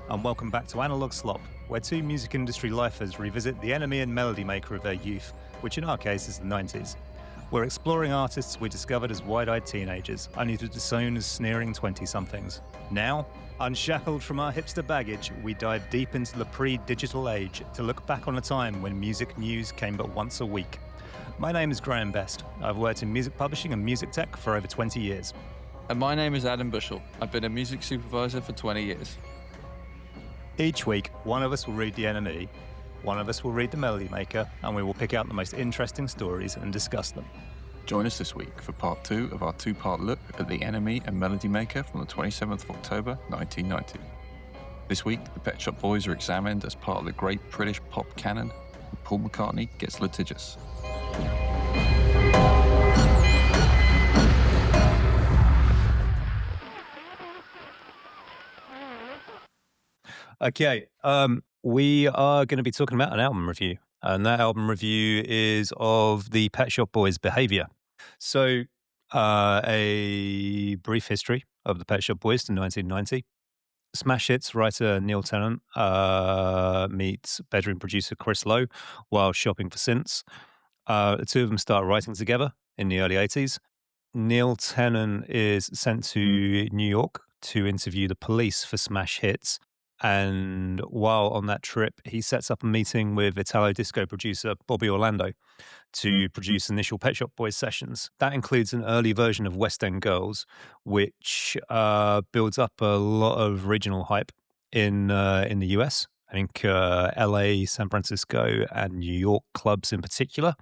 and welcome back to Analog Slop, where two music industry lifers revisit the enemy and melody maker of their youth, which in our case is the 90s. We're exploring artists we discovered as wide-eyed teenagers, only to disown as sneering 20-somethings. Now, unshackled from our hipster baggage, we dive deep into the pre-digital age to look back on a time when music news came but once a week. My name is Graham Best. I've worked in music publishing and music tech for over 20 years. And my name is Adam Bushell. I've been a music supervisor for 20 years. Each week, one of us will read the NME, one of us will read the Melody Maker, and we will pick out the most interesting stories and discuss them. Join us this week for part 2 of our two-part look at the NME and Melody Maker from the 27th of October 1990. This week, the Pet Shop Boys are examined as part of the great British pop canon, and Paul McCartney gets litigious. Okay, we are going to be talking about an album review, and that album review is of the Pet Shop Boys' Behaviour. So, a brief history of the Pet Shop Boys to 1990. Smash Hits writer Neil Tennant meets bedroom producer Chris Lowe while shopping for synths. The two of them start writing together in the early 80s. Neil Tennant is sent to New York to interview the Police for Smash Hits. And while on that trip, he sets up a meeting with Italo disco producer Bobby Orlando to produce initial Pet Shop Boys sessions. That includes an early version of West End Girls, which builds up a lot of regional hype in the US. I think LA, San Francisco, and New York clubs in particular,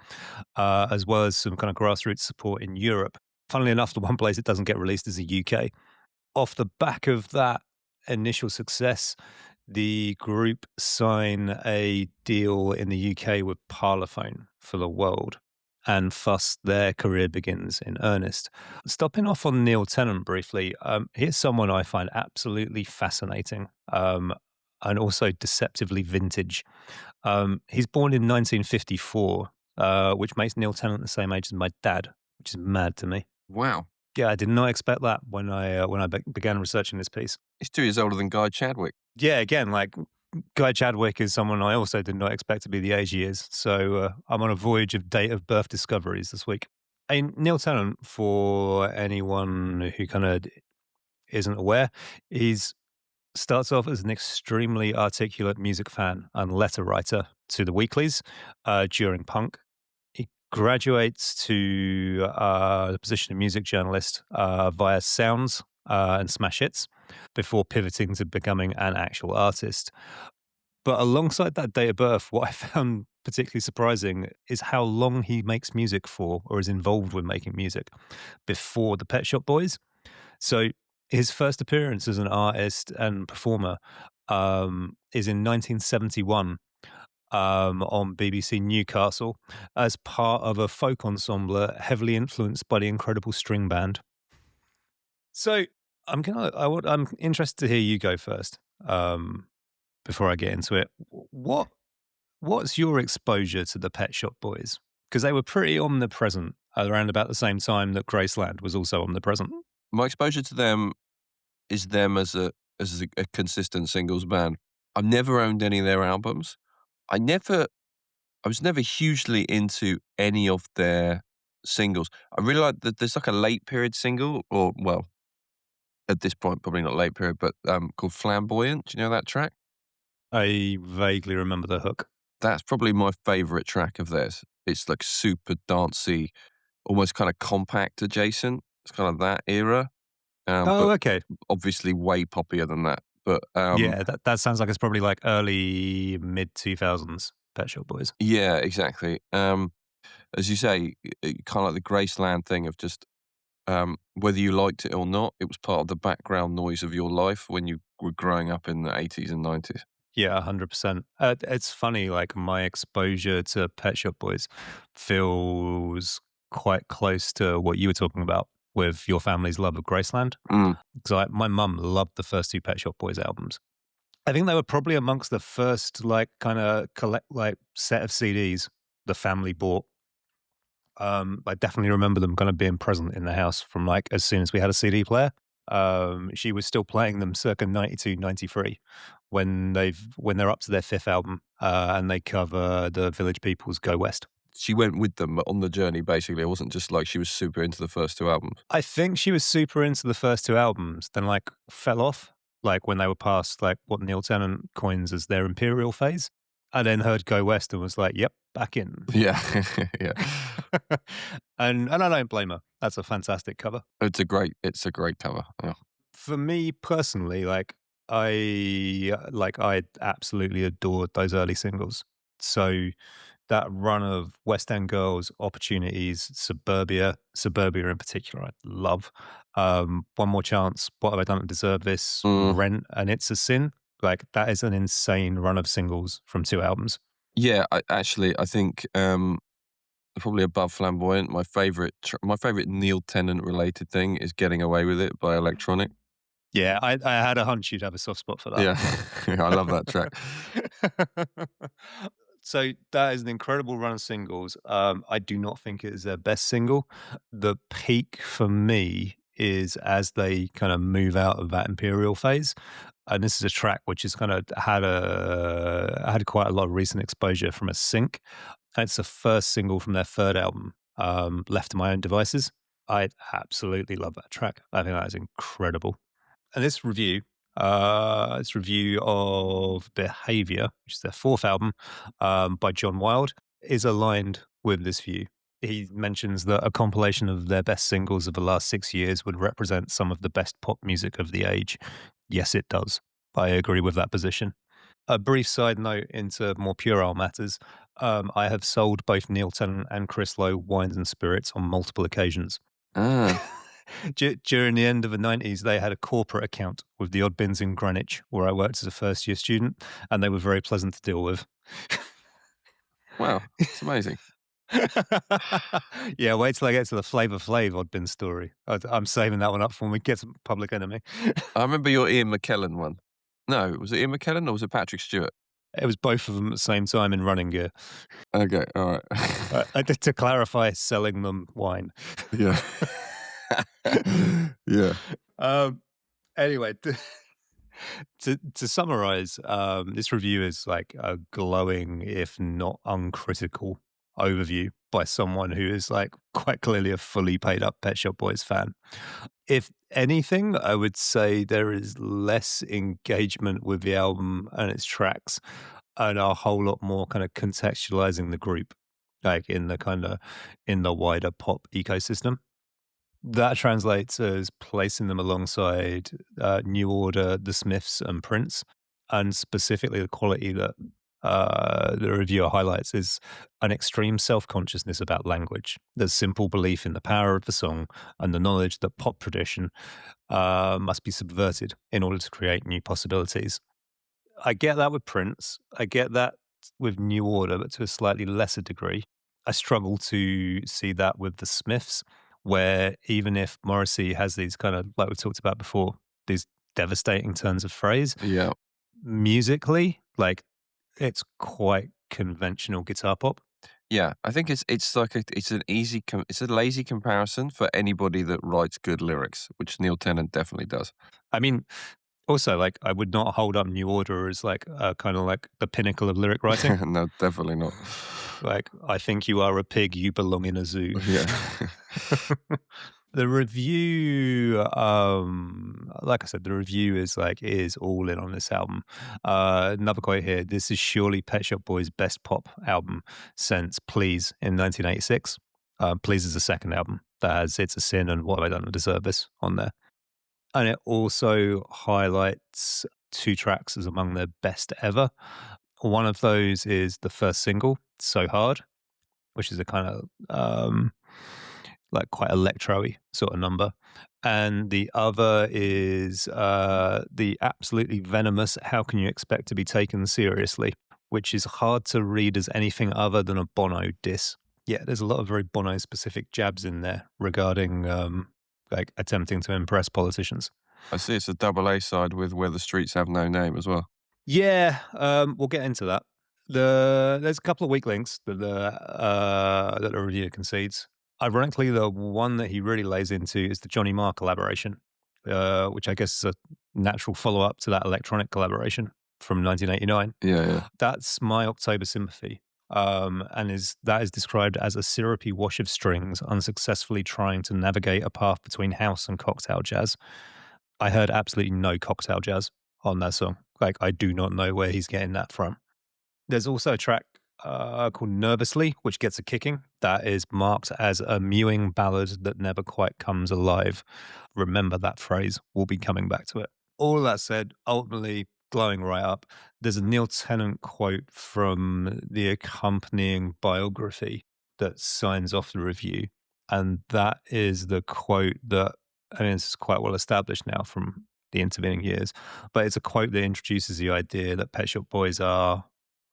as well as some kind of grassroots support in Europe. Funnily enough, the one place it doesn't get released is the UK. Off the back of that initial success, the group sign a deal in the UK with Parlophone for the world, and thus their career begins in earnest. Stopping off on Neil Tennant briefly, here's someone I find absolutely fascinating and also deceptively vintage. He's born in 1954, which makes Neil Tennant the same age as my dad, which is mad to me. Wow. Yeah, I did not expect that when I began researching this piece. He's 2 years older than Guy Chadwick. Yeah, again, like Guy Chadwick is someone I also did not expect to be the age he is. So I'm on a voyage of date of birth discoveries this week. Neil Tennant, for anyone who kind of isn't aware, starts off as an extremely articulate music fan and letter writer to the weeklies during punk. He graduates to the position of music journalist via Sounds and Smash Hits before pivoting to becoming an actual artist. But alongside that date of birth, what I found particularly surprising is how long he makes music for, or is involved with making music, before the Pet Shop Boys. So his first appearance as an artist and performer is in 1971 on BBC Newcastle as part of a folk ensemble heavily influenced by the Incredible String Band. So I'm interested to hear you go first before I get into it. What's your exposure to the Pet Shop Boys? Because they were pretty omnipresent around about the same time that Graceland was also omnipresent. My exposure to them is them as a consistent singles band. I've never owned any of their albums. I was never hugely into any of their singles. I really like that there's like a late period single, or well, at this point probably not late period, but called Flamboyant. Do you know that track? I vaguely remember the hook. That's probably my favorite track of theirs. It's like super dancey, almost kind of compact adjacent. It's kind of that era. Okay. Obviously way poppier than that. But yeah, that sounds like it's probably like early, mid-2000s Pet Shop Boys. Yeah, exactly. As you say, kind of like the Graceland thing of just whether you liked it or not, it was part of the background noise of your life when you were growing up in the 80s and 90s. Yeah, 100%. It's funny, like my exposure to Pet Shop Boys feels quite close to what you were talking about with your family's love of Graceland. Because my mum loved the first two Pet Shop Boys albums. I think they were probably amongst the first like kind of set of CDs the family bought. I definitely remember them kind of being present in the house from like as soon as we had a CD player. She was still playing them circa 92, 93 when they're up to their fifth album, and they cover the Village People's "Go West." She went with them on the journey, basically. It wasn't just like she was super into the first two albums. I think she was super into the first two albums, then, like, fell off, like, when they were past, like, what Neil Tennant coins as their imperial phase, and then heard "Go West" and was like, "Yep, back in." Yeah, yeah. And I don't blame her. That's a fantastic cover. It's a great cover. Yeah. For me personally, I absolutely adored those early singles. So that run of West End Girls, Opportunities, Suburbia in particular, I love. One More Chance, What Have I Done to Deserve This, Mm. Rent, and It's a Sin. Like that is an insane run of singles from two albums. Yeah, I think probably above Flamboyant. My favorite Neil Tennant related thing is Getting Away with It by Electronic. Yeah, I had a hunch you'd have a soft spot for that. Yeah, I love that track. So that is an incredible run of singles. I do not think it is their best single. The peak for me is as they kind of move out of that Imperial phase. And this is a track which has kind of had quite a lot of recent exposure from a sync. It's the first single from their third album, Left to My Own Devices. I absolutely love that track. I think that is incredible. And this review of Behavior, which is their fourth album, by John Wilde, is aligned with this view. He mentions that a compilation of their best singles of the last 6 years would represent some of the best pop music of the age. Yes, it does. I agree with that position. A brief side note into more puerile matters. I have sold both Neil Tennant and Chris Lowe wines and spirits on multiple occasions. Ah, During the end of the 90s, they had a corporate account with the Odd Bins in Greenwich, where I worked as a first year student, and they were very pleasant to deal with. wow, it's amazing. Yeah, wait till I get to the Flavor Flav Odd Bin story. I'm saving that one up for when we get to Public Enemy. I remember your Ian McKellen one. No, was it Ian McKellen or was it Patrick Stewart? It was both of them at the same time in running gear. Okay, all right. I did to clarify selling them wine. Yeah. Yeah. Um, anyway, to summarize, this review is like a glowing, if not uncritical, overview by someone who is like quite clearly a fully paid up Pet Shop Boys fan. If anything, I would say there is less engagement with the album and its tracks, and a whole lot more kind of contextualizing the group, like in the wider pop ecosystem. That translates as placing them alongside New Order, The Smiths, and Prince, and specifically the quality that the reviewer highlights is an extreme self-consciousness about language. There's simple belief in the power of the song and the knowledge that pop tradition must be subverted in order to create new possibilities. I get that with Prince. I get that with New Order, but to a slightly lesser degree. I struggle to see that with the Smiths, where even if Morrissey has these kind of, like we talked about before, these devastating turns of phrase, Yeah. musically, like it's quite conventional guitar pop. Yeah, I think it's like it's an it's a lazy comparison for anybody that writes good lyrics, which Neil Tennant definitely does. I mean, also, like, I would not hold up New Order as like kind of like the pinnacle of lyric writing. No, definitely not. Like, I think you are a pig, you belong in a zoo. Yeah. The review, like I said, the review is all in on this album. Another quote here: "This is surely Pet Shop Boys' best pop album since Please in 1986." Please is the second album that has "It's a Sin" and "What Have I Done to Deserve This" on there, and it also highlights two tracks as among their best ever. One of those is the first single, "So Hard," which is a kind of like quite electro-y sort of number. And the other is the absolutely venomous "How Can You Expect to Be Taken Seriously," which is hard to read as anything other than a Bono diss. Yeah, there's a lot of very Bono-specific jabs in there regarding like attempting to impress politicians. I see it's a double A side with Where the Streets Have No Name as well. Yeah, we'll get into that. There's a couple of weak links that the reviewer concedes. Ironically, the one that he really lays into is the Johnny Marr collaboration, which I guess is a natural follow up to that electronic collaboration. from 1989. Yeah, yeah. That's My October Sympathy, and is described as a syrupy wash of strings unsuccessfully trying to navigate a path between house and cocktail jazz. I heard absolutely no cocktail jazz on that song. Like, I do not know where he's getting that from. There's also a track, called "Nervously," which gets a kicking, that is marked as a mewing ballad that never quite comes alive. Remember that phrase, we'll be coming back to it. All of that said, ultimately glowing right up. There's a Neil Tennant quote from the accompanying biography that signs off the review, and that is the quote that, I mean, it's quite well established now from the intervening years, but it's a quote that introduces the idea that Pet Shop Boys are,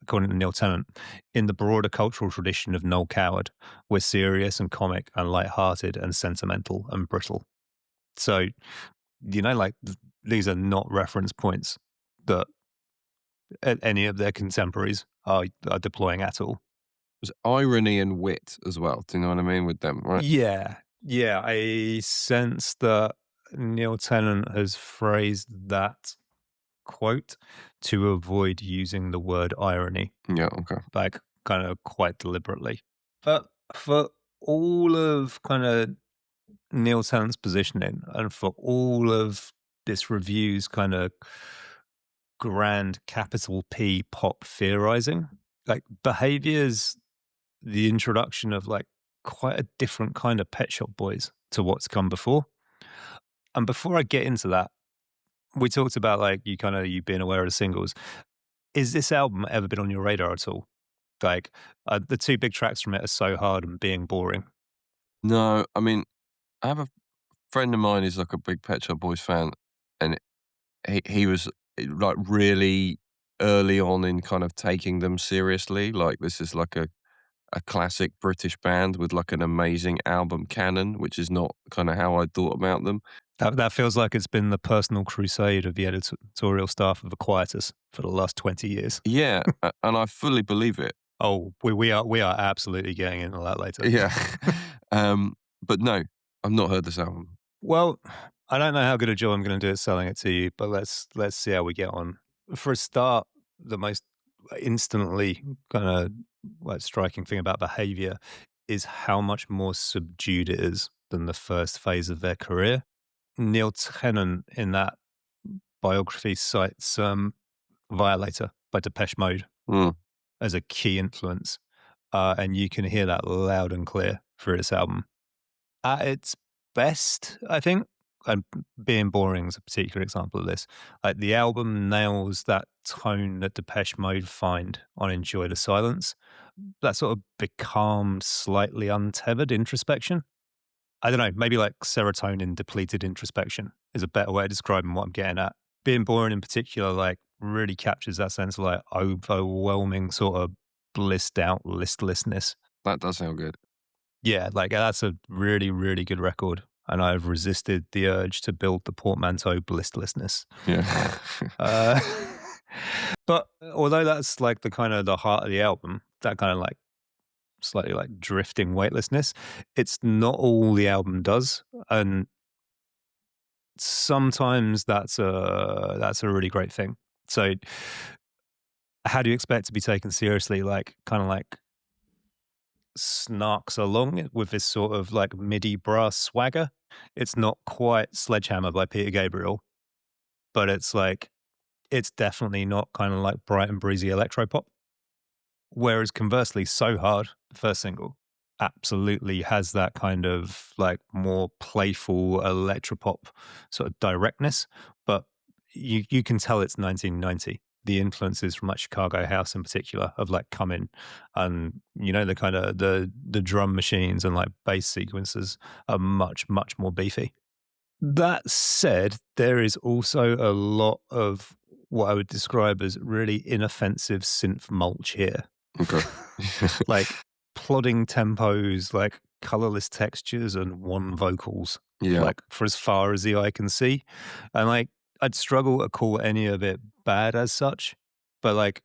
according to Neil Tennant, in the broader cultural tradition of Noel Coward, we're serious and comic and light-hearted and sentimental and brittle. So, like, these are not reference points that any of their contemporaries are deploying at all. There's irony and wit as well. Do you know what I mean with them, right? Yeah, yeah, I sense that Neil Tennant has phrased that quote to avoid using the word irony, Yeah, okay. like, kind of quite deliberately. But for all of kind of Neil Tennant's positioning and for all of this review's kind of grand capital P pop theorizing, like, behaviors, the introduction of, like, quite a different kind of Pet Shop Boys to what's come before. And before I get into that, we talked about, like, you being aware of the singles. Is this album ever been on your radar at all? Like, the 2 big tracks from it are "So Hard" and "Being Boring." No, I mean, I have a friend of mine who's like a big Pet Shop Boys fan, and he was like really early on in kind of taking them seriously. Like this is like a classic British band with like an amazing album canon, which is not kind of how I thought about them. That feels like it's been the personal crusade of the editorial staff of The Quietus for the last 20 years. Yeah, and I fully believe it. Oh, we are absolutely getting into that later. Yeah, but no, I've not heard this album. Well, I don't know how good a job I'm gonna do at selling it to you, but let's see how we get on. For a start, the most instantly kinda, like, striking thing about behavior is how much more subdued it is than the first phase of their career. Neil Tennant in that biography cites, "Violator" by Depeche Mode Mm, as a key influence, and you can hear that loud and clear through this album. At its best, I think, and Being Boring is a particular example of this. Like, the album nails that tone that Depeche Mode find on Enjoy the Silence, that sort of becalmed, slightly untethered introspection. I don't know, maybe like serotonin depleted introspection is a better way of describing what I'm getting at. Being Boring in particular, like, really captures that sense of, like, overwhelming sort of blissed out listlessness. that does sound good. Yeah, like, that's a really, really good record, and I've resisted the urge to build the portmanteau listlessness. Yeah. Uh, but although that's, like, the kinda the heart of the album, that kinda, like, slightly, like, drifting weightlessness, it's not all the album does, and sometimes that's a really great thing. So, how do you expect to be taken seriously, like, kinda, like, snarks along with this sort of like MIDI brass swagger? It's not quite Sledgehammer by Peter Gabriel, but it's definitely not kind of like bright and breezy electropop. Whereas conversely, So Hard, the first single, absolutely has that kind of like more playful electropop sort of directness, but you can tell it's 1990. The influences from like Chicago house in particular have like come in, and the kind of the drum machines and like bass sequences are much more beefy. That said, there is also a lot of what I would describe as really inoffensive synth mulch here. Okay. Like plodding tempos, like colorless textures and one vocals, Yeah. like for as far as the eye can see. And like I'd struggle to call any of it bad as such. But like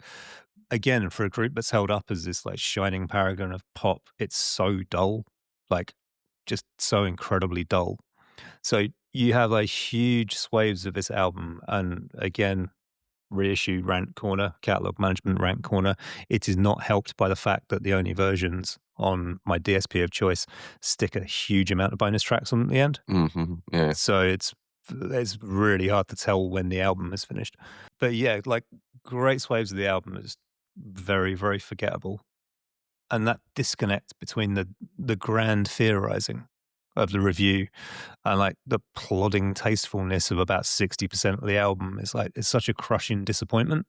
again, for a group that's held up as this like shining paragon of pop, it's so dull. Like just so incredibly dull. So you have like huge swathes of this album, and again, reissue rant corner, catalog management rant corner, it is not helped by the fact that the only versions on my DSP of choice stick a huge amount of bonus tracks on at the end. Yeah. So it's really hard to tell when the album is finished. But yeah, like great swaves of the album is very, very forgettable. And that disconnect between the grand theorizing of the review and like the plodding tastefulness of about 60% of the album is like it's such a crushing disappointment.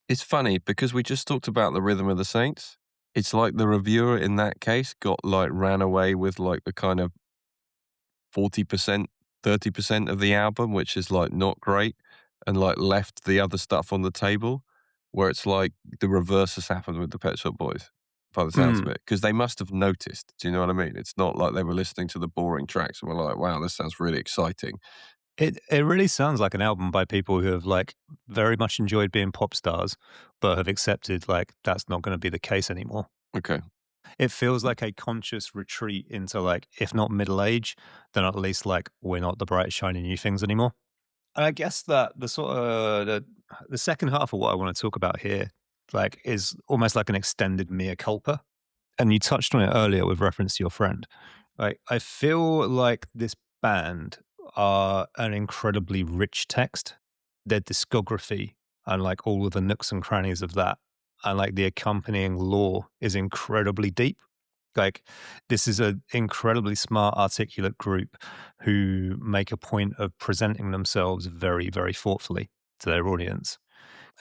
It's funny because we just talked about the Rhythm of the Saints. It's like the reviewer in that case got like ran away with like the kind of 40%, 30% of the album, which is like not great, and like left the other stuff on the table, where it's like the reverse has happened with the Pet Shop Boys by the sounds of Mm. it. Because they must have noticed. Do you know what I mean? It's not like they were listening to the boring tracks and were like, wow, this sounds really exciting. It really sounds like an album by people who have like very much enjoyed being pop stars, but have accepted like that's not going to be the case anymore. Okay. It feels like a conscious retreat into like, if not middle age, then at least like we're not the bright shiny new things anymore. And I guess that the sort of the second half of what I want to talk about here, like, is almost like an extended mea culpa. And you touched on it earlier with reference to your friend. Like, I feel like this band are an incredibly rich text. Their discography and like all of the nooks and crannies of that, and like the accompanying lore is incredibly deep. Like, this is an incredibly smart, articulate group who make a point of presenting themselves very, very thoughtfully to their audience.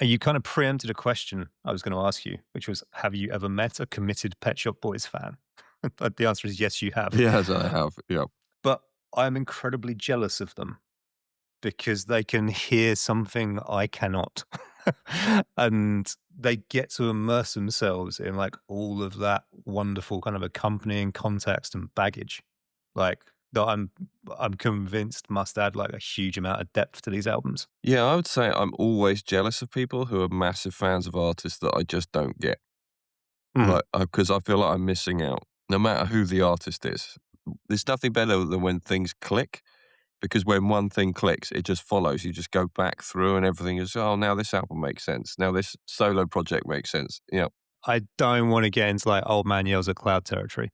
And you kind of preempted a question I was going to ask you, which was, have you ever met a committed Pet Shop Boys fan? But the answer is yes, you have. Yes, I have. Yeah. But I'm incredibly jealous of them because they can hear something I cannot. And they get to immerse themselves in like all of that wonderful kind of accompanying context and baggage. Like that I'm convinced must add like a huge amount of depth to these albums. Yeah, I would say I'm always jealous of people who are massive fans of artists that I just don't get. Mm. Like, because I feel like I'm missing out, no matter who the artist is. There's nothing better than when things click, because when one thing clicks, it just follows. You just go back through and everything is, oh, now this album makes sense. Now this solo project makes sense. Yeah. I don't want to get into like old man yells at cloud territory,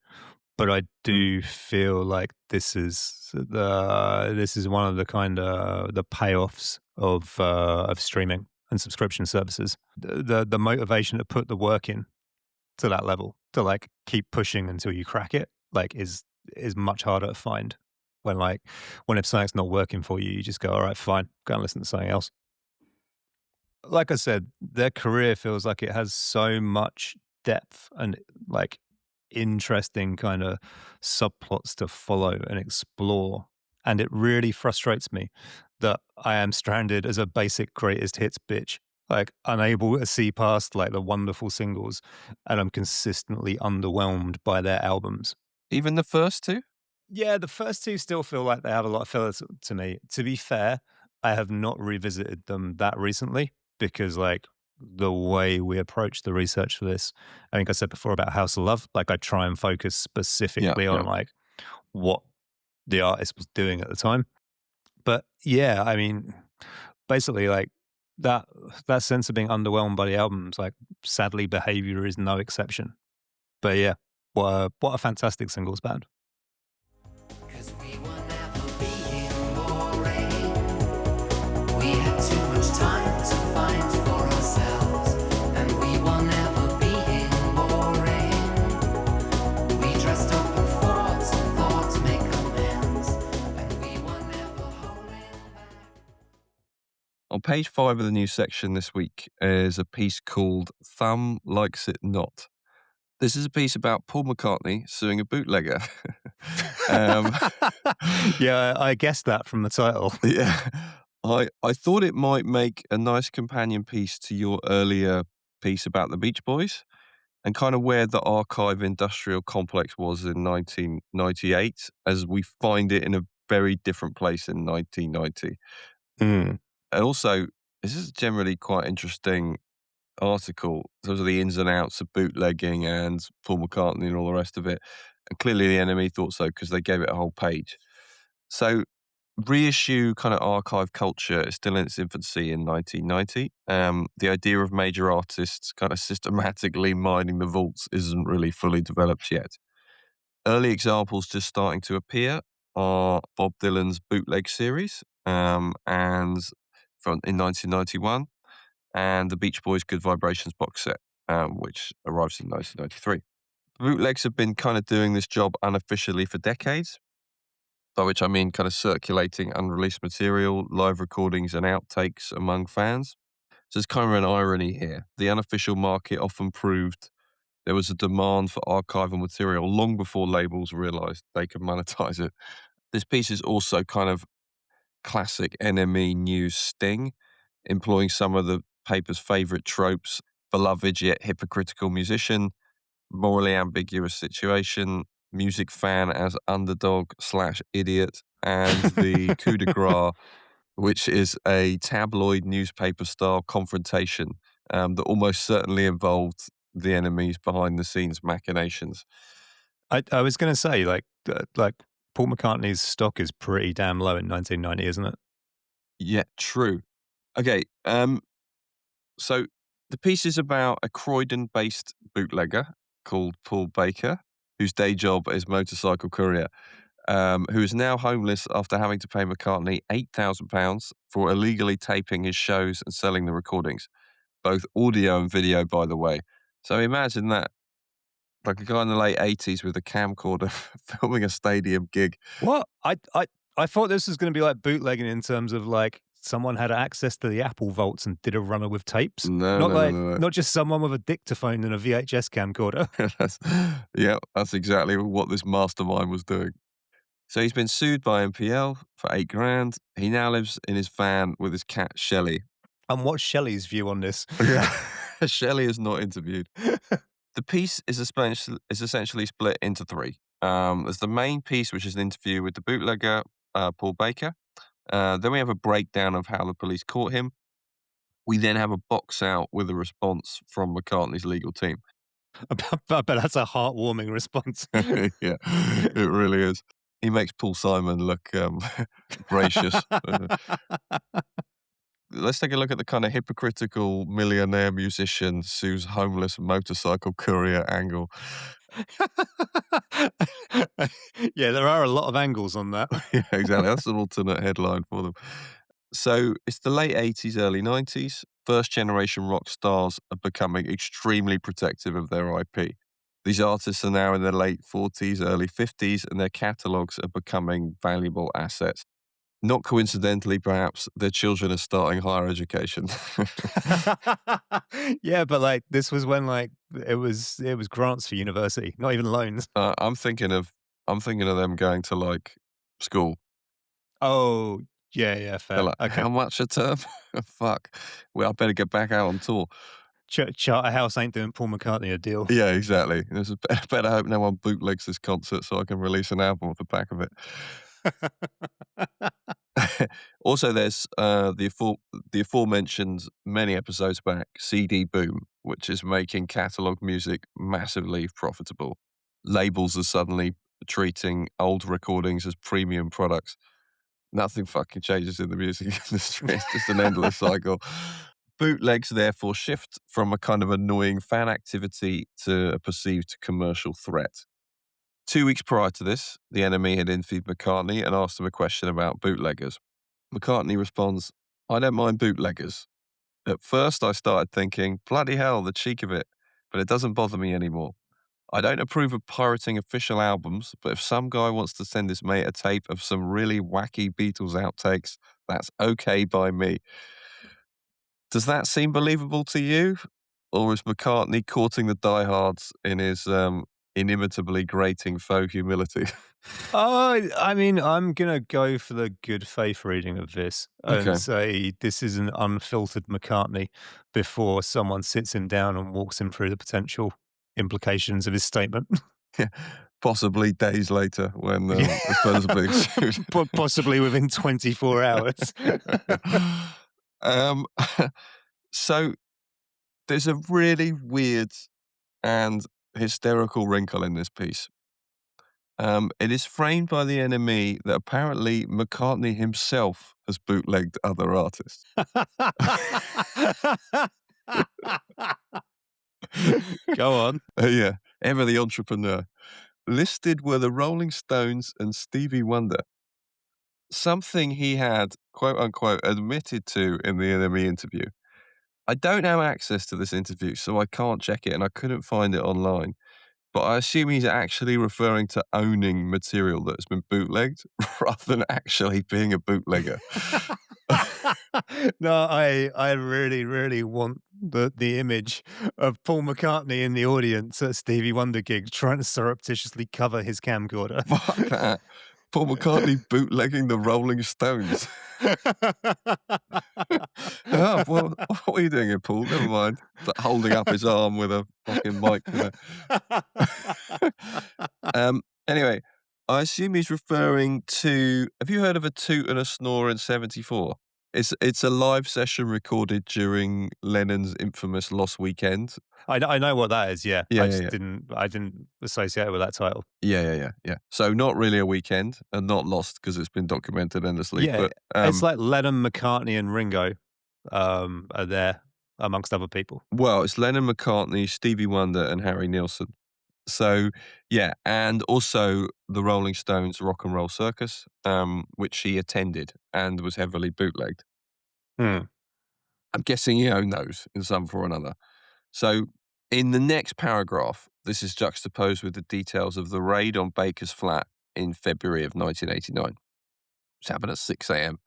but I do feel like this is one of the kind of the payoffs of streaming and subscription services. The motivation to put the work in to that level, to like keep pushing until you crack it, like is much harder to find when like when if something's not working for you, you just go, all right, fine, go and listen to something else. Like I said, their career feels like it has so much depth and like interesting kind of subplots to follow and explore. And it really frustrates me that I am stranded as a basic greatest hits bitch, like unable to see past like the wonderful singles, and I'm consistently underwhelmed by their albums. Even the first two? Yeah, the first two still feel like they have a lot of fillers to me. To be fair, I have not revisited them that recently because, like, the way we approach the research for this, I think I said before about House of Love, like, I try and focus Yeah, specifically yeah. on, like, what the artist was doing at the time. But yeah, I mean, basically, like, that that sense of being underwhelmed by the albums, like, sadly, Behavior is no exception. But yeah, what a fantastic singles band. 'Cause we were never being boring. We had too much time to find for ourselves, and we were never being boring. We dressed up and thought make amends, and we were never holding back. On page 5 of the news section this week is a piece called Thumb Likes It Not. This is a piece about Paul McCartney suing a bootlegger. um, Yeah, I guessed that from the title. yeah, I thought it might make a nice companion piece to your earlier piece about the Beach Boys and kind of where the archive industrial complex was in 1998 as we find it in a very different place in 1990. Mm. And also, this is generally quite interesting article. Those are the ins and outs of bootlegging and Paul McCartney and all the rest of it. And clearly the enemy thought so because they gave it a whole page. So reissue kind of archive culture is still in its infancy in 1990. The idea of major artists kind of systematically mining the vaults isn't really fully developed yet. Early examples just starting to appear are Bob Dylan's Bootleg series, and from in 1991, and the Beach Boys' Good Vibrations box set, which arrives in 1993. Bootlegs have been kind of doing this job unofficially for decades, by which I mean kind of circulating unreleased material, live recordings, and outtakes among fans. So there's kind of an irony here. The unofficial market often proved there was a demand for archival material long before labels realized they could monetize it. This piece is also kind of classic NME news sting, employing some of the paper's favorite tropes: beloved yet hypocritical musician, morally ambiguous situation, music fan as underdog slash idiot, and the coup de grace, which is a tabloid newspaper style confrontation that almost certainly involved the enemies behind the scenes machinations. I was gonna say, like, Paul McCartney's stock is pretty damn low in 1990, isn't it? Yeah, true. Okay, so the piece is about a Croydon based bootlegger called Paul Baker, whose day job is motorcycle courier, who is now homeless after having to pay McCartney £8,000 for illegally taping his shows and selling the recordings, both audio and video, by the way. So imagine that, like a guy in the late 80s with a camcorder filming a stadium gig. What? I thought this was gonna be like bootlegging in terms of, like, someone had access to the Apple vaults and did a runner with tapes. No, Not no, no, like no, no. not just someone with a dictaphone and a VHS camcorder. That's, yeah, that's exactly what this mastermind was doing. So he's been sued by MPL for 8 grand. He now lives in his van with his cat Shelley. And what's Shelley's view on this? Yeah, Shelley is not interviewed. The piece is essentially split into three. There's the main piece, which is an interview with the bootlegger, Paul Baker. Then we have a breakdown of how the police caught him. We then have a box out with a response from McCartney's legal team. But that's a heartwarming response. Yeah, it really is. He makes Paul Simon look gracious. Let's take a look at the kind of hypocritical millionaire musician who's homeless motorcycle courier angle. Yeah, there are a lot of angles on that. Yeah, exactly. That's an alternate headline for them. So it's the late 80s, early 90s. First generation rock stars are becoming extremely protective of their IP. These artists are now in their late 40s, early 50s, and their catalogs are becoming valuable assets. Not coincidentally, perhaps, their children are starting higher education. Yeah, but, like, this was when, like, it was grants for university, not even loans. I'm thinking of them going to, like, school. Oh, yeah, yeah, They're fair. like, Okay. "How much a term? Fuck. Well, I better get back out on tour." Charterhouse ain't doing Paul McCartney a deal. Yeah, exactly. There's a better hope no one bootlegs this concert so I can release an album off the back of it. Also, there's the aforementioned many episodes back CD boom, which is making catalog music massively profitable. Labels are suddenly treating old recordings as premium products. Nothing fucking changes in the music industry. It's just an endless cycle. Bootlegs therefore shift from a kind of annoying fan activity to a perceived commercial threat. 2 weeks prior to this, the enemy had interviewed McCartney and asked him a question about bootleggers. McCartney responds, "I don't mind bootleggers. At first I started thinking, bloody hell, the cheek of it, but it doesn't bother me anymore. I don't approve of pirating official albums, but if some guy wants to send his mate a tape of some really wacky Beatles outtakes, that's okay by me." Does that seem believable to you? Or is McCartney courting the diehards in his inimitably grating faux humility? I mean, I'm gonna go for the good faith reading of this and Okay. say this is an unfiltered McCartney before someone sits him down and walks him through the potential implications of his statement. Possibly days later when Yeah. the Spurs are being sued. Possibly within 24 hours. um, so there's a really weird and hysterical wrinkle in this piece. It is framed by the NME that apparently McCartney himself has bootlegged other artists. Go on. Yeah, ever the entrepreneur. Listed were the Rolling Stones and Stevie Wonder. Something he had, quote unquote, admitted to in the NME interview. I don't have access to this interview, so I can't check it and I couldn't find it online. But I assume he's actually referring to owning material that has been bootlegged rather than actually being a bootlegger. No, I really, really want the image of Paul McCartney in the audience at Stevie Wonder gigs trying to surreptitiously cover his camcorder. Fuck that. Paul McCartney bootlegging the Rolling Stones. Oh, well, what are you doing here, Paul? Never mind. Like holding up his arm with a fucking mic. Anyway, I assume he's referring to. Have you heard of a toot and a snore in '74? It's a live session recorded during Lennon's infamous Lost Weekend. I know what that is, yeah. Yeah, I yeah, just yeah. didn't associate it with that title. Yeah. So not really a weekend and not lost because it's been documented endlessly. Yeah, But it's like Lennon, McCartney, and Ringo are there amongst other people. well, it's Lennon, McCartney, Stevie Wonder, and Harry Nilsson. So yeah, and also the Rolling Stones Rock and Roll Circus, which he attended and was heavily bootlegged. Hmm. I'm guessing he owned those in some form or another. So in the next paragraph, this is juxtaposed with the details of the raid on Baker's flat in February of 1989. It's happened at 6 a.m.,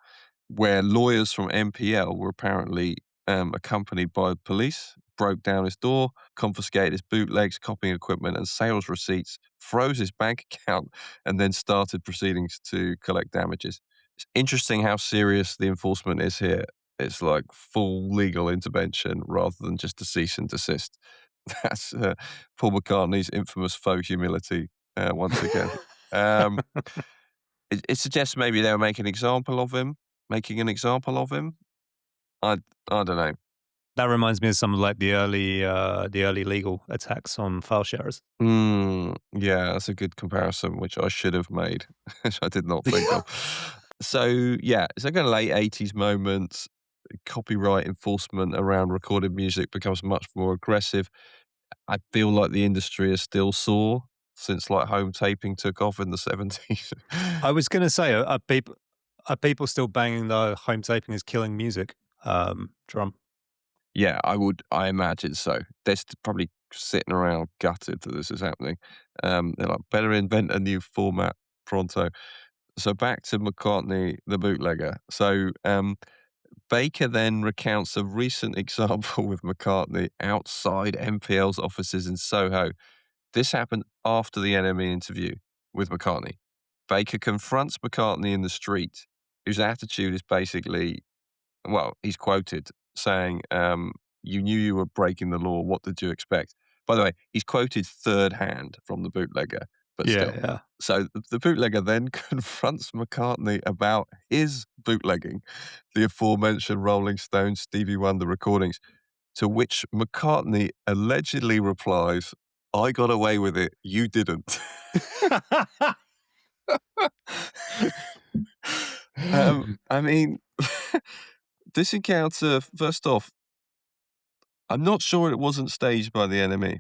where lawyers from MPL were apparently accompanied by police, broke down his door, confiscated his bootlegs, copying equipment, and sales receipts, froze his bank account, and then started proceedings to collect damages. It's interesting how serious the enforcement is here. It's like full legal intervention rather than just a cease and desist. That's Paul McCartney's infamous faux humility once again. Um, it suggests maybe they were making an example of him. I I don't know. That reminds me of some of like the early legal attacks on file sharers. Yeah, that's a good comparison, which I should have made, which I did not think of. So yeah, it's like a late '80s moment. Copyright enforcement around recorded music becomes much more aggressive. I feel like the industry is still sore since like home taping took off in the '70s. I was going to say, are people still banging the home taping is killing music drum? Yeah, I imagine so. They're probably sitting around gutted that this is happening. They're like, better invent a new format pronto. So back to McCartney, the bootlegger. So Baker then recounts a recent example with McCartney outside MPL's offices in Soho. This happened after the NME interview with McCartney. Baker confronts McCartney in the street, whose attitude is basically, well, he's quoted saying, you knew you were breaking the law. What did you expect? By the way, he's quoted third hand from the bootlegger, but Yeah, still. yeah. So the bootlegger then confronts McCartney about his bootlegging the aforementioned Rolling Stones Stevie Wonder recordings, to which McCartney allegedly replies, I got away with it, you didn't. I mean, this encounter, first off, I'm not sure it wasn't staged by the enemy.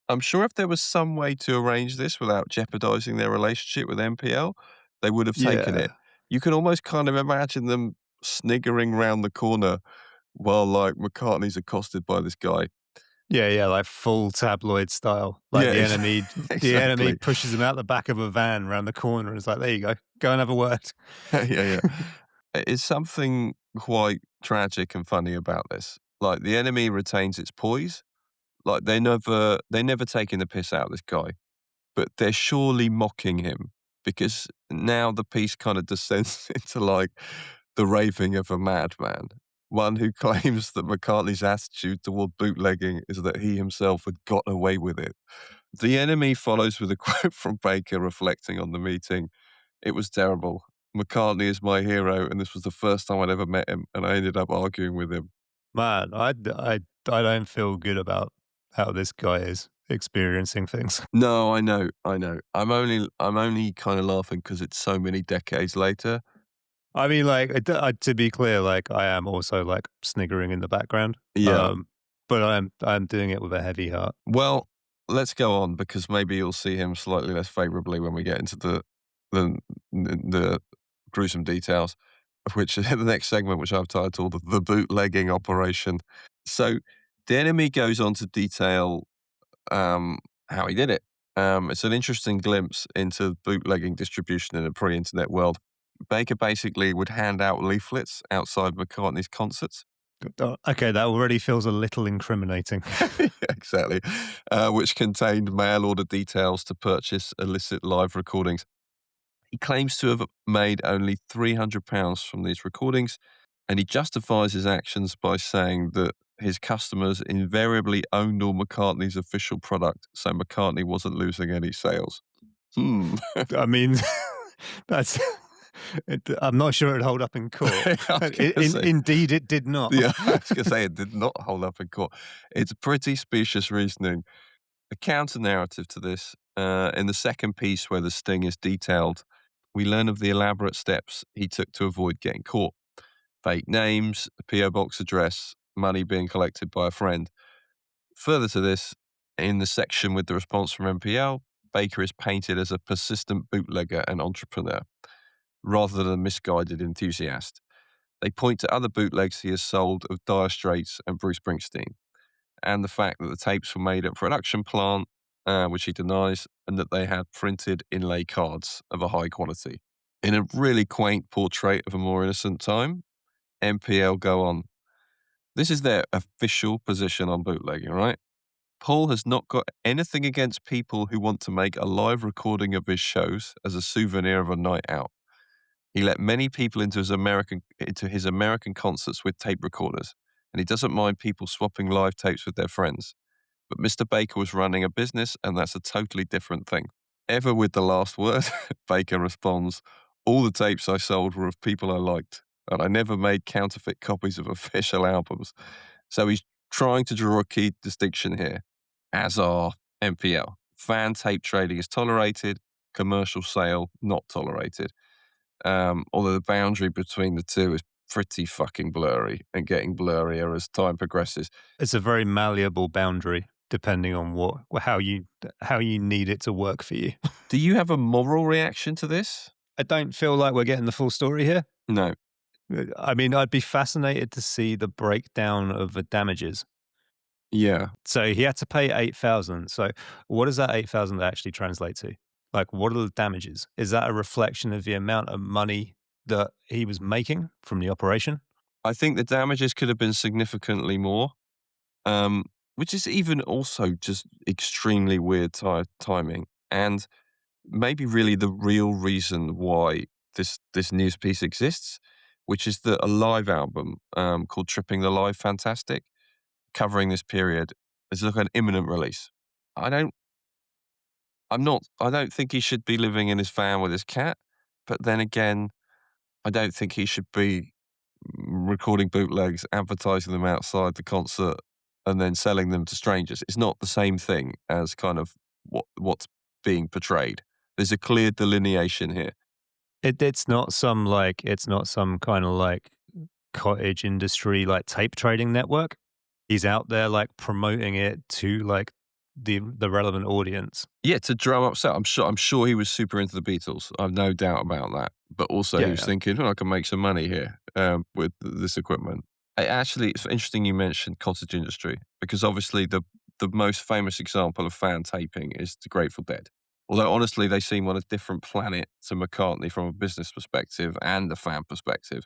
I'm sure if there was some way to arrange this without jeopardizing their relationship with MPL, they would have taken Yeah. it. You can almost kind of imagine them sniggering round the corner while like McCartney's accosted by this guy. Yeah, like full tabloid style. Like Yeah, the enemy exactly. pushes him out the back of a van around the corner and is like, there you go and have a word. Yeah. It's something quite tragic and funny about this. Like the enemy retains its poise. Like they never taking the piss out of this guy, but they're surely mocking him because now the piece kind of descends into like the raving of a madman. One who claims that McCartney's attitude toward bootlegging is that he himself had got away with it. The enemy follows with a quote from Baker reflecting on the meeting. It was terrible. McCartney is my hero, and this was the first time I'd ever met him, and I ended up arguing with him. Man, I don't feel good about how this guy is. experiencing things. No, I know, I know. I'm only kind of laughing because it's so many decades later. I mean, like, to be clear, like, I am also, like, sniggering in the background, Yeah. but I'm doing it with a heavy heart. Well, let's go on because maybe you'll see him slightly less favorably when we get into the the gruesome details of which the next segment, which I've titled "The Bootlegging Operation." So the enemy goes on to detail how he did it. It's an interesting glimpse into bootlegging distribution in a pre-internet world. Baker basically would hand out leaflets outside McCartney's concerts. Oh, okay, that already feels a little incriminating. Yeah, exactly, which contained mail order details to purchase illicit live recordings. He claims to have made only £300 from these recordings, and he justifies his actions by saying that his customers invariably owned all McCartney's official product, so McCartney wasn't losing any sales. Hmm. I mean, that's I'm not sure it'd hold up in court. I was gonna say, Indeed, it did not. yeah, I was going to say it did not hold up in court. It's pretty specious reasoning. A counter narrative to this, in the second piece where the sting is detailed, we learn of the elaborate steps he took to avoid getting caught. Fake names, a PO box address, money being collected by a friend. Further to this, in the section with the response from MPL, Baker is painted as a persistent bootlegger and entrepreneur, rather than a misguided enthusiast. They point to other bootlegs he has sold of Dire Straits and Bruce Springsteen, and the fact that the tapes were made at a production plant, which he denies, and that they had printed inlay cards of a high quality. In a really quaint portrait of a more innocent time, MPL go on. This is their official position on bootlegging, right? Paul has not got anything against people who want to make a live recording of his shows as a souvenir of a night out. He let many people into his American concerts with tape recorders, and he doesn't mind people swapping live tapes with their friends. But Mr. Baker was running a business, and that's a totally different thing. Ever with the last word, Baker responds, "All the tapes I sold were of people I liked, and I never made counterfeit copies of official albums." So he's trying to draw a key distinction here, as are MPL. Fan tape trading is tolerated, commercial sale not tolerated. Although the boundary between the two is pretty fucking blurry and getting blurrier as time progresses. It's a very malleable boundary depending on how you need it to work for you. Do you have a moral reaction to this? I don't feel like we're getting the full story here. No. I mean, I'd be fascinated to see the breakdown of the damages. Yeah. So he had to pay 8,000. So what does that 8,000 actually translate to? Like, what are the damages? Is that a reflection of the amount of money that he was making from the operation? I think the damages could have been significantly more, which is even also just extremely weird timing. And maybe really the real reason why this news piece exists, which is that a live album called Tripping the Live Fantastic, covering this period, is like an imminent release. I don't I don't think he should be living in his van with his cat, but then again, I don't think he should be recording bootlegs, advertising them outside the concert, and then selling them to strangers. It's not the same thing as kind of what's being portrayed. There's a clear delineation here. It's not some kind of like cottage industry like tape trading network. He's out there like promoting it to like the relevant audience. Yeah, to drum up sales. I'm sure he was super into the Beatles. I've no doubt about that. But also he was Yeah. thinking, I can make some money here with this equipment. Actually, it's interesting you mentioned cottage industry because obviously the most famous example of fan taping is the Grateful Dead. Although honestly, they seem on a different planet to McCartney from a business perspective and a fan perspective.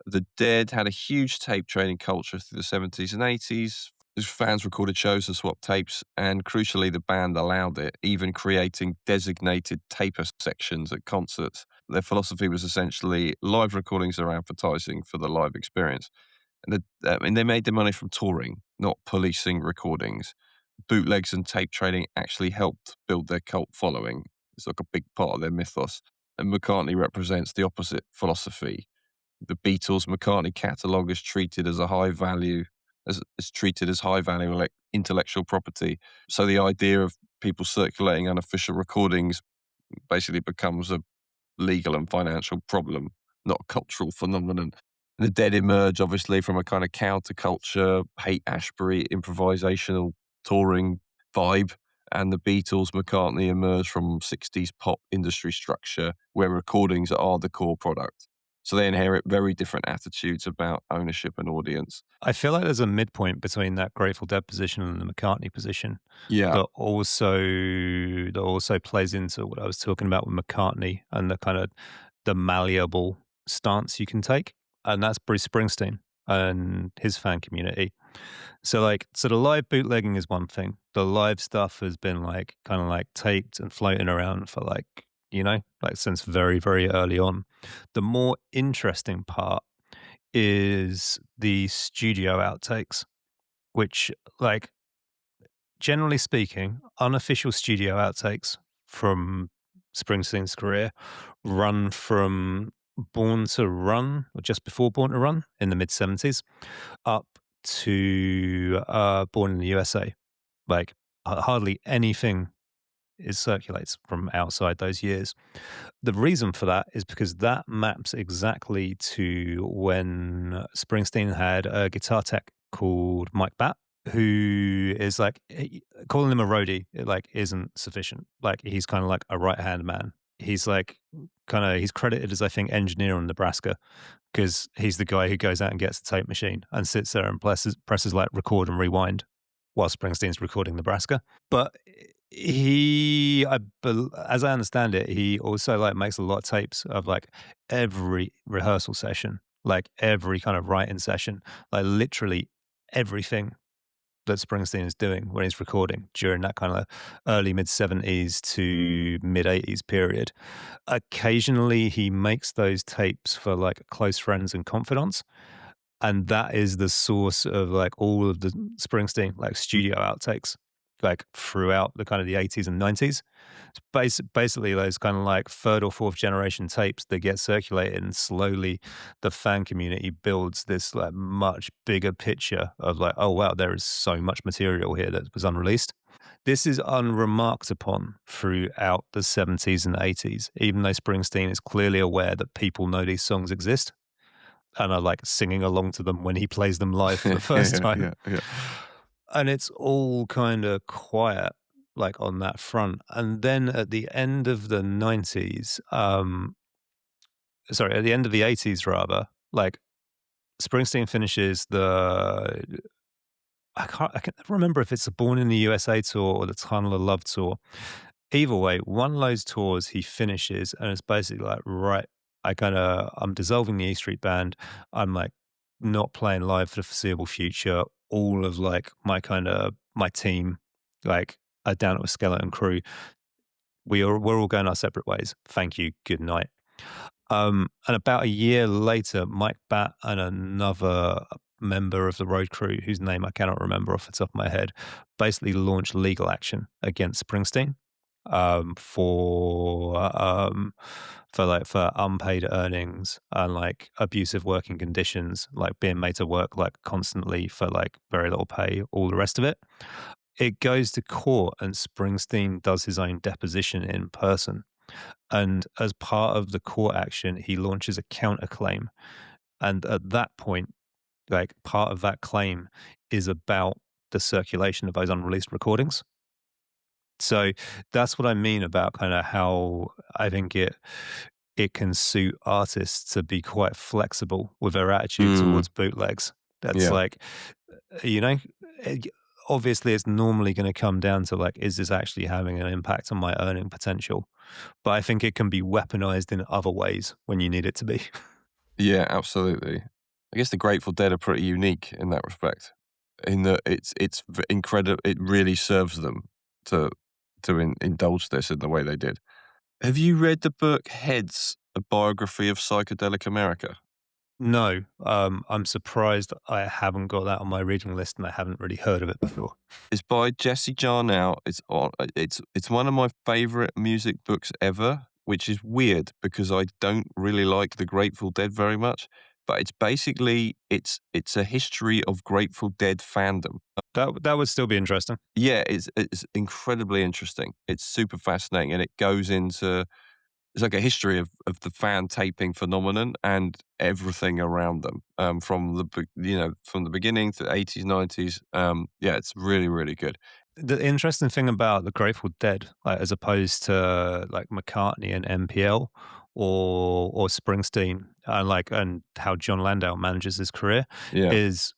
The Dead had a huge tape trading culture through the 70s and 80s. Fans recorded shows and swapped tapes, and crucially, the band allowed it, even creating designated taper sections at concerts. Their philosophy was essentially live recordings are advertising for the live experience. And they made their money from touring, not policing recordings. Bootlegs and tape trading actually helped build their cult following. It's like a big part of their mythos. And McCartney represents the opposite philosophy. The Beatles' McCartney catalogue is treated as a high value as treated as high value intellectual property. So the idea of people circulating unofficial recordings basically becomes a legal and financial problem, not a cultural phenomenon. The Dead emerge obviously from a kind of counterculture, Haight Ashbury improvisational touring vibe, and the Beatles, McCartney emerge from 60s pop industry structure where recordings are the core product. So they inherit very different attitudes about ownership and audience. I feel like there's a midpoint between that Grateful Dead position and the McCartney position Yeah. that also plays into what I was talking about with McCartney and the kind of the malleable stance you can take, and that's Bruce Springsteen and his fan community. So the live bootlegging is one thing. The live stuff has been like kind of like taped and floating around for like, like since very, very early on. The more interesting part is the studio outtakes, which, like, generally speaking, unofficial studio outtakes from Springsteen's career run from Born to Run, or just before Born to Run in the mid 70s, up to Born in the USA. Like, hardly anything is circulates from outside those years. The reason for that is because that maps exactly to when Springsteen had a guitar tech called Mike Batt, who is like calling him a roadie. It like isn't sufficient. Like he's kind of like a right hand man. He's like he's credited as I think engineer on Nebraska because he's the guy who goes out and gets the tape machine and sits there and presses like record and rewind while Springsteen's recording Nebraska. But as I understand it, he also like makes a lot of tapes of like every rehearsal session, like every kind of writing session, like literally everything that Springsteen is doing when he's recording during that kind of early mid 70s to mid 80s period. Occasionally he makes those tapes for like close friends and confidants. And that is the source of like all of the Springsteen like studio outtakes, like throughout the kind of the 80s and 90s. It's basically those kind of like third or fourth generation tapes that get circulated, and slowly the fan community builds this like much bigger picture of like, oh wow, there is so much material here that was unreleased. This is unremarked upon throughout the 70s and 80s, even though Springsteen is clearly aware that people know these songs exist and are like singing along to them when he plays them live for the first time. Yeah. And it's all kind of quiet, like on that front. And then at the end of the 90s, at the end of the 80s, rather, like Springsteen finishes I can't remember if it's the Born in the USA tour or the Tunnel of Love tour. Either way, one of those tours he finishes, and it's basically like, right, I'm dissolving the E Street Band. I'm like not playing live for the foreseeable future. All of like my team, like are down to a skeleton crew. We're all going our separate ways. Thank you. Good night. And about a year later, Mike Batt and another member of the road crew, whose name I cannot remember off the top of my head, basically launched legal action against Springsteen for unpaid earnings and like abusive working conditions, like being made to work like constantly for like very little pay, all the rest of it. It goes to court, and Springsteen does his own deposition in person. And as part of the court action, he launches a counterclaim. And at that point, like part of that claim is about the circulation of those unreleased recordings. So that's what I mean about kind of how I think it can suit artists to be quite flexible with their attitude towards bootlegs. That's Yeah. like, you know, eh, obviously it's normally going to come down to like, is this actually having an impact on my earning potential? But I think it can be weaponized in other ways when you need it to be. Yeah, absolutely. I guess the Grateful Dead are pretty unique in that respect, in that it's incredible. It really serves them to indulge this in the way they did. Have you read the book Heads: A Biography of Psychedelic America? No, I'm surprised I haven't got that on my reading list, and I haven't really heard of it before. It's by Jesse Jarnow. It's one of my favorite music books ever, which is weird because I don't really like the Grateful Dead very much. but it's basically it's a history of Grateful Dead fandom. That would still be interesting. Yeah, it's incredibly interesting. It's super fascinating, and it goes into it's like a history of the fan taping phenomenon and everything around them, from from the beginning to the 80s, 90s. Yeah, it's really, really good. The interesting thing about the Grateful Dead, like, as opposed to like McCartney and MPL or Springsteen, and how John Landau manages his career, Yeah, is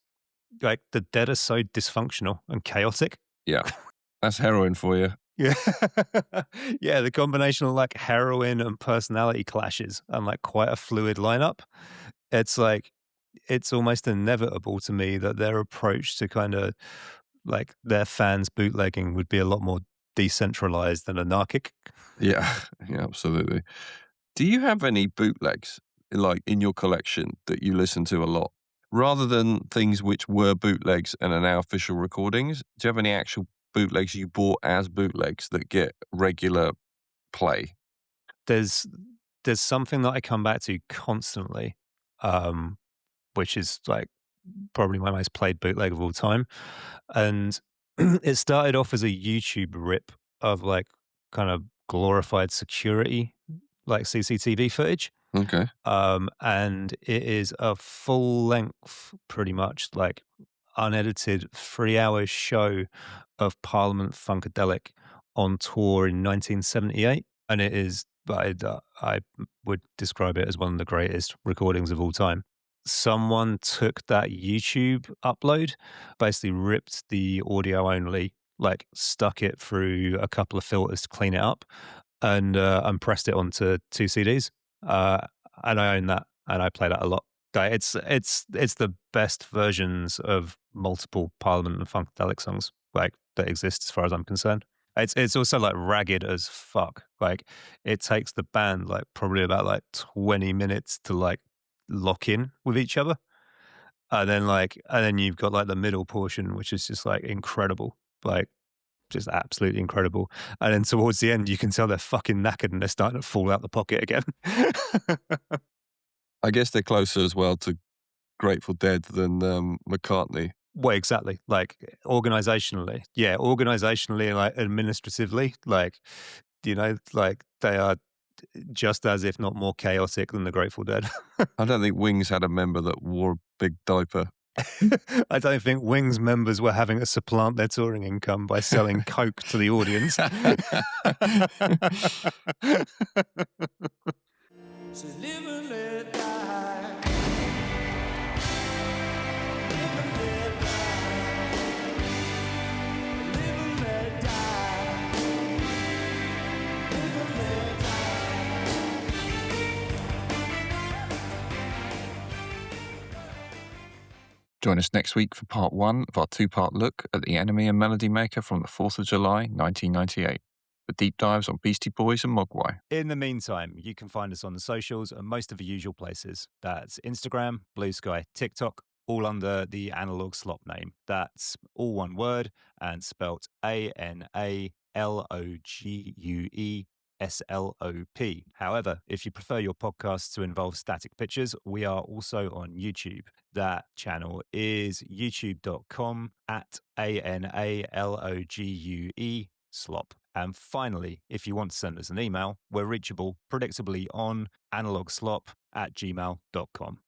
like the Dead are so dysfunctional and chaotic. yeah. That's heroin for you. Yeah. Yeah, the combination of like heroin and personality clashes and like quite a fluid lineup. It's like it's almost inevitable to me that their approach to kind of like their fans bootlegging would be a lot more decentralized and anarchic. Yeah, yeah, absolutely. Do you have any bootlegs like in your collection that you listen to a lot? Rather than things which were bootlegs and are now official recordings, do you have any actual bootlegs you bought as bootlegs that get regular play? There's there's something that I come back to constantly, um, which is like probably my most played bootleg of all time. And it started off as a YouTube rip of like kind of glorified security, like CCTV footage. Okay. And it is a full length, pretty much like unedited 3 hour show of Parliament Funkadelic on tour in 1978. And it is, I would describe it as one of the greatest recordings of all time. Someone took that YouTube upload, basically ripped the audio only, like stuck it through a couple of filters to clean it up, and pressed it onto 2 CDs. And I own that, and I play that a lot. It's the best versions of multiple Parliament and Funkadelic songs, like, that exist as far as I'm concerned. It's also, like, ragged as fuck. Like, it takes the band, like, probably about, like, 20 minutes to, like, lock in with each other. And then you've got, like, the middle portion, which is just, like, incredible. Like, just absolutely incredible. And then towards the end, you can tell they're fucking knackered and they're starting to fall out the pocket again. I guess they're closer as well to Grateful Dead than McCartney. Well, exactly. Like organizationally, yeah, organizationally and like administratively, like, like they are just as, if not more chaotic than the Grateful Dead. I don't think Wings had a member that wore a big diaper. I don't think Wings members were having to supplant their touring income by selling coke to the audience. So live and let die. Live and let die. Live and let die. Live and let Join us next week for part 1 of our 2-part look at the Enemy and Melody Maker from the 4th of July, 1998, with deep dives on Beastie Boys and Mogwai. In the meantime, you can find us on the socials and most of the usual places. That's Instagram, Blue Sky, TikTok, all under the Analog Slop name. That's all one word and spelt ANALOGUESLOP. However, if you prefer your podcasts to involve static pictures, we are also on YouTube. That channel is youtube.com/ANALOGUE slop. And finally, if you want to send us an email, we're reachable predictably on analogslop@gmail.com.